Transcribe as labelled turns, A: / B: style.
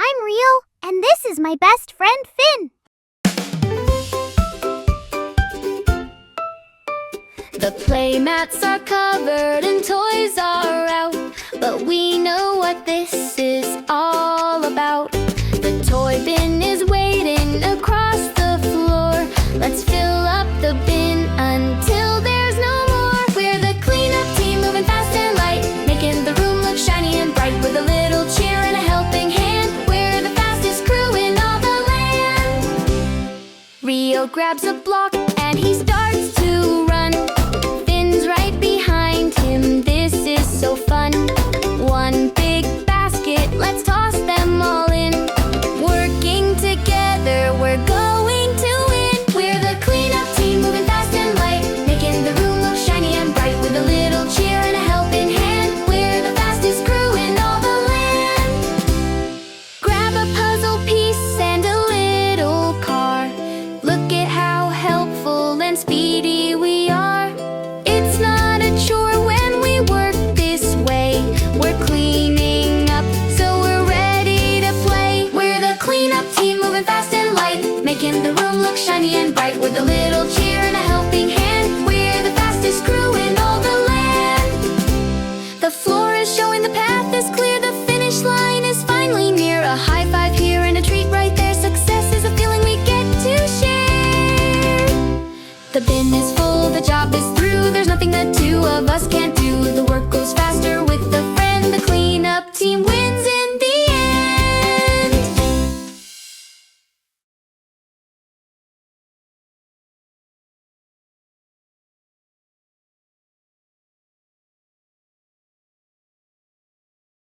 A: I'm Rio, and this is my best friend Finn.
B: The playmats are covered and toys are out, but we know what this is all about. The toy bin is waiting across the floor. Let's fill up the bin until there's no more. We're the cleanup team, moving fast and light, making the room look shiny and bright with a little cheer and a helping hand. We're the fastest crew in all the land. Rio grabs a block and he starts to run. Finn's right behind him, this is so fun. One big basket, let's toss them all in. Working together, we're going to win. We're the cleanup team, moving fast and light, making the room look shiny and bright with a little cheer and a helping hand. We're the fastest crew in all the land. Grab a puzzle piece and a little car. Look at how helpful and speedy we are. It's not a chore when we work this way. We're cleaning up, so we're ready to play. We're the cleanup team, moving fast and light, making the room look shiny and bright with a little cheer and a helping hand. We're the fastest crew in all the land. The floor is showing the path is clear, the finish line is finally near. A high five here and a treat right there. Success is a feeling we get to share. The bin is full